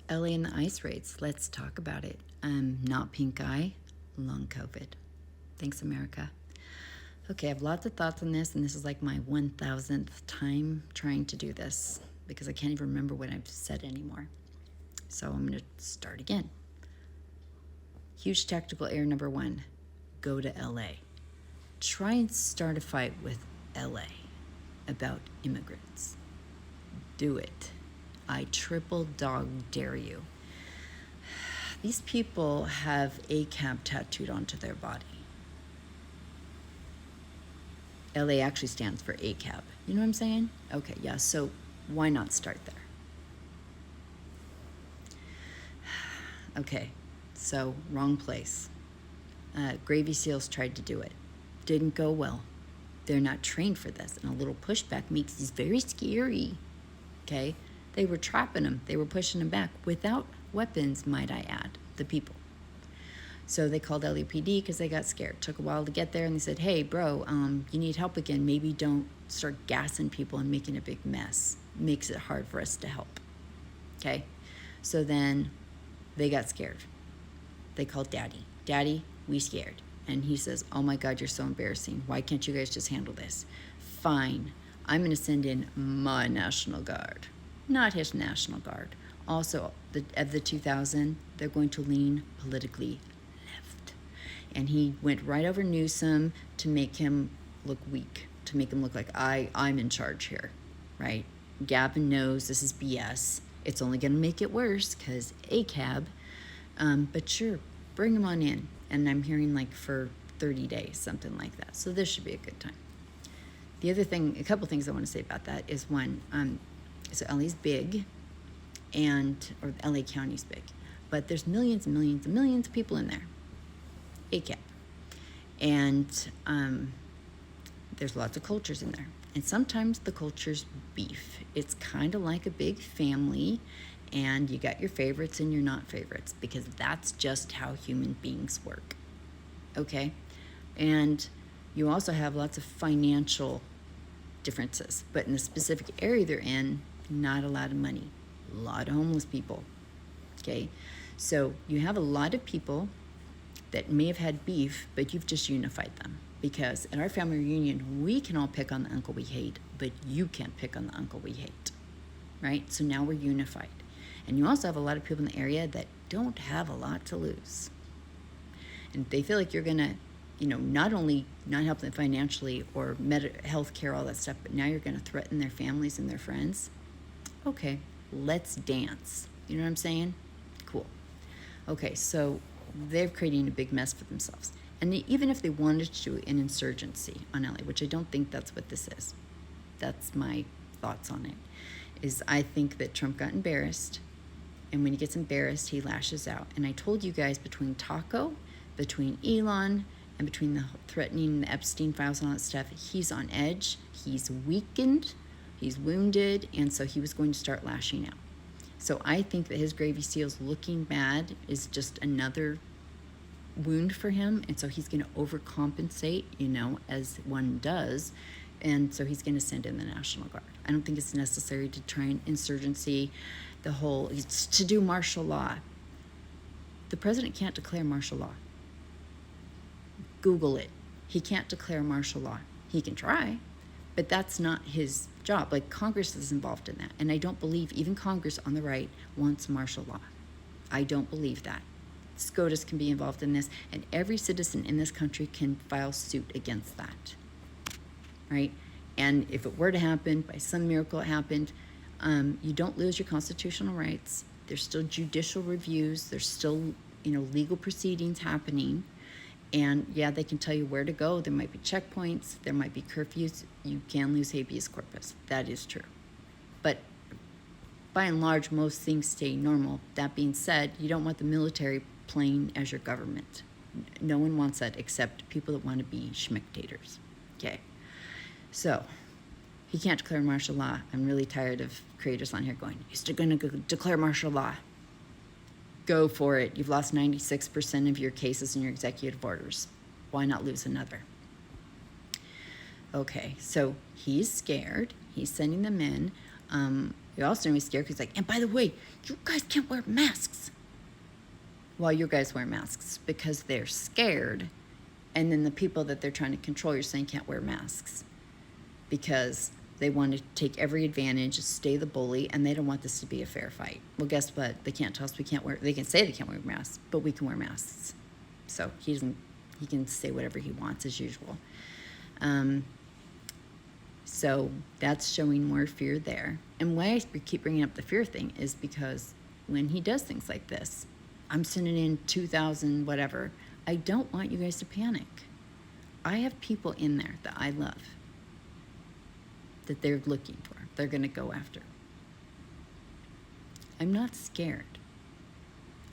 LA and the ice raids. Let's talk about it. Not pink eye, long COVID. Thanks, America. Okay, I have lots of thoughts on this, and this is like my 1000th time trying to do this because I can't even remember what I've said anymore. So I'm going to start again. Huge tactical error number 1, go to LA. Try and start a fight with LA about immigrants. Do it. I triple dog dare you. These people have ACAB tattooed onto their body. LA actually stands for ACAB. You know what I'm saying? Okay, yeah, so why not start there? Okay, so wrong place. Gravy Seals tried to do it. Didn't go well. They're not trained for this, and a little pushback makes this very scary. Okay? They were trapping them. They were pushing them back without weapons, might I add, the people. So they called LAPD because they got scared. Took a while to get there, and they said, hey, bro, you need help again. Maybe don't start gassing people and making a big mess. Makes it hard for us to help. Okay? So then they got scared. They called Daddy. Daddy, we scared. And he says, oh my God, you're so embarrassing. Why can't you guys just handle this? Fine. I'm going to send in my National Guard, not his National Guard. Also, of the 2,000, they're going to lean politically left. And he went right over Newsom to make him look weak, to make him look like I'm in charge here, right? Gavin knows this is BS. It's only going to make it worse because ACAB. But sure, bring him on in. And I'm hearing like for 30 days, something like that. So this should be a good time. The other thing, a couple things I want to say about that is one, so LA's big, or LA County's big, but there's millions and millions and millions of people in there, ACAB. And there's lots of cultures in there. And sometimes the culture's beef. It's kind of like a big family, and you got your favorites and your not favorites, because that's just how human beings work. Okay? And you also have lots of financial differences, but in the specific area they're in, not a lot of money, a lot of homeless people. Okay? So you have a lot of people that may have had beef, but you've just unified them. Because at our family reunion, we can all pick on the uncle we hate, but you can't pick on the uncle we hate. Right? So now we're unified. And you also have a lot of people in the area that don't have a lot to lose. And they feel like you're going to, not only not help them financially or health care, all that stuff, but now you're going to threaten their families and their friends. Okay, let's dance. You know what I'm saying? Cool. Okay, so they're creating a big mess for themselves. And even if they wanted to do an insurgency on LA, which I don't think that's what this is. That's my thoughts on it. Is I think that Trump got embarrassed. And when he gets embarrassed, he lashes out. And I told you guys, between Taco, between Elon, and between the threatening the Epstein files and all that stuff, he's on edge, he's weakened, he's wounded, and so he was going to start lashing out. So I think that his Gravy Seals looking bad is just another wound for him, and so he's going to overcompensate, as one does, and so he's going to send in the National Guard. I don't think it's necessary to try an insurgency, to do martial law. The president can't declare martial law. Google it. He can't declare martial law. He can try, but that's not his job. Like, Congress is involved in that, and I don't believe even Congress on the right wants martial law. I don't believe that. SCOTUS can be involved in this, and every citizen in this country can file suit against that, right? And if it were to happen, by some miracle it happened, you don't lose your constitutional rights. There's still judicial reviews. There's still, legal proceedings happening. And yeah, they can tell you where to go. There might be checkpoints. There might be curfews. You can lose habeas corpus. That is true. But by and large, most things stay normal. That being said, you don't want the military playing as your government. No one wants that except people that want to be schmictators. Okay. So he can't declare martial law. I'm really tired of creators on here going, he's going to declare martial law. Go for it. You've lost 96% of your cases in your executive orders. Why not lose another? Okay, so he's scared. He's sending them in. He also made me scared because he's like, and by the way, you guys can't wear masks. Well, you guys wear masks because they're scared. And then the people that they're trying to control, you're saying can't wear masks because they want to take every advantage, stay the bully, and they don't want this to be a fair fight. Well, guess what? They can't tell us we can't wear, they can say they can't wear masks, but we can wear masks. So he can say whatever he wants as usual. So that's showing more fear there. And why I keep bringing up the fear thing is because when he does things like this, I'm sending in 2,000 whatever, I don't want you guys to panic. I have people in there that I love, that they're looking for, they're going to go after. I'm not scared.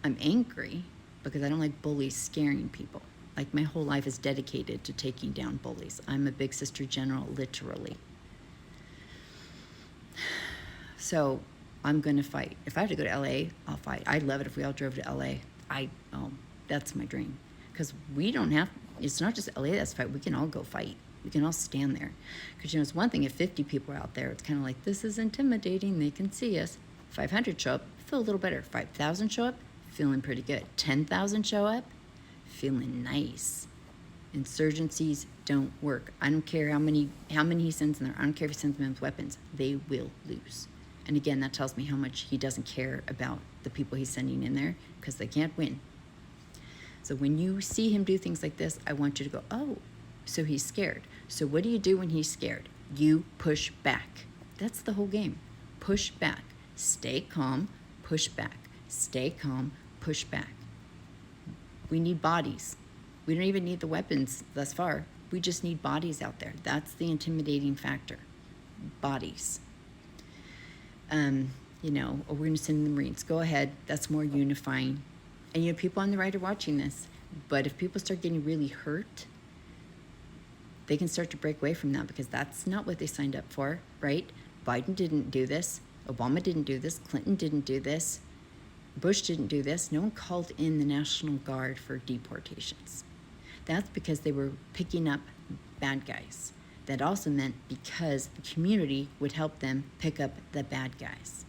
I'm angry because I don't like bullies scaring people. Like, my whole life is dedicated to taking down bullies. I'm a big sister general, literally. So I'm going to fight. If I have to go to LA, I'll fight. I'd love it if we all drove to LA. That's my dream. Because we don't have, it's not just LA that's fight. We can all go fight. We can all stand there. Because, it's one thing if 50 people are out there, it's kind of like, this is intimidating. They can see us. 500 show up, feel a little better. 5,000 show up, feeling pretty good. 10,000 show up, feeling nice. Insurgencies don't work. I don't care how many he sends in there. I don't care if he sends them with weapons. They will lose. And again, that tells me how much he doesn't care about the people he's sending in there because they can't win. So when you see him do things like this, I want you to go, oh, so he's scared. So what do you do when he's scared? You push back. That's the whole game. Push back. Stay calm, push back. Stay calm, push back. We need bodies. We don't even need the weapons thus far. We just need bodies out there. That's the intimidating factor. Bodies. We're going to send in the Marines. Go ahead. That's more unifying. And, people on the right are watching this. But if people start getting really hurt, they can start to break away from that because that's not what they signed up for, right? Biden didn't do this. Obama didn't do this. Clinton didn't do this. Bush didn't do this. No one called in the National Guard for deportations. That's because they were picking up bad guys. That also meant because the community would help them pick up the bad guys.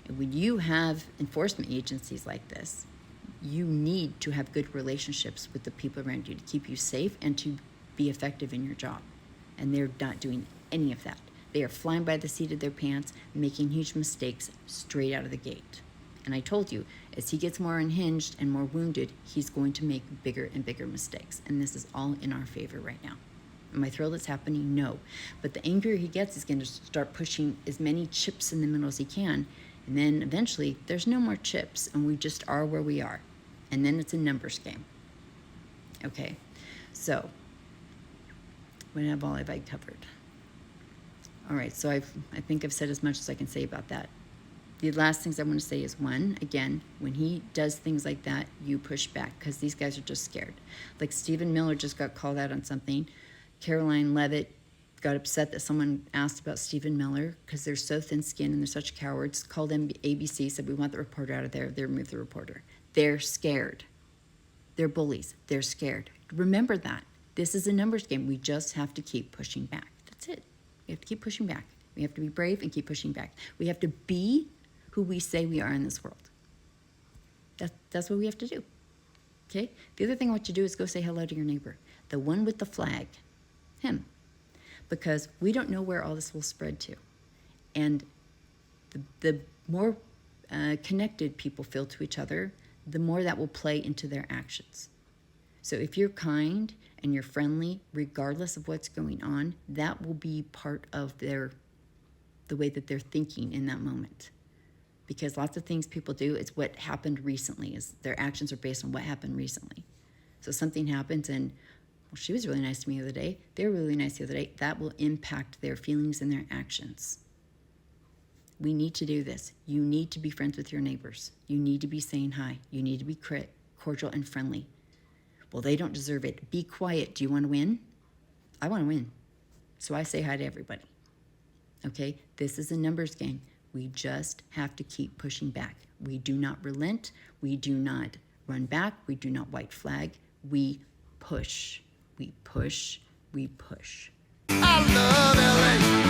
And when you have enforcement agencies like this, you need to have good relationships with the people around you to keep you safe and to be effective in your job. And they're not doing any of that. They are flying by the seat of their pants, making huge mistakes straight out of the gate. And I told you, as he gets more unhinged and more wounded, he's going to make bigger and bigger mistakes. And this is all in our favor right now. Am I thrilled it's happening? No. But the angrier he gets, he's going to start pushing as many chips in the middle as he can. And then eventually, there's no more chips, and we just are where we are. And then it's a numbers game. Okay, so what all have I covered? All right, so I think I've said as much as I can say about that. The last things I want to say is, one, again, when he does things like that, you push back because these guys are just scared. Like Stephen Miller just got called out on something. Caroline Levitt got upset that someone asked about Stephen Miller because they're so thin-skinned and they're such cowards. Called ABC, said, we want the reporter out of there. They removed the reporter. They're scared. They're bullies. They're scared. Remember that. This is a numbers game. We just have to keep pushing back. That's it. We have to keep pushing back. We have to be brave and keep pushing back. We have to be who we say we are in this world. That's what we have to do. Okay? The other thing I want you to do is go say hello to your neighbor. The one with the flag. Him. Because we don't know where all this will spread to. And the more connected people feel to each other, the more that will play into their actions. So if you're kind and you're friendly, regardless of what's going on, that will be part of the way that they're thinking in that moment. Because lots of things people do, it's what happened recently, is their actions are based on what happened recently. So something happens and, well, she was really nice to me the other day, they were really nice the other day, that will impact their feelings and their actions. We need to do this. You need to be friends with your neighbors. You need to be saying hi. You need to be cordial and friendly. Well, they don't deserve it. Be quiet. Do you want to win? I want to win. So I say hi to everybody. Okay? This is a numbers game. We just have to keep pushing back. We do not relent. We do not run back. We do not white flag. We push. We push. We push. I love LA.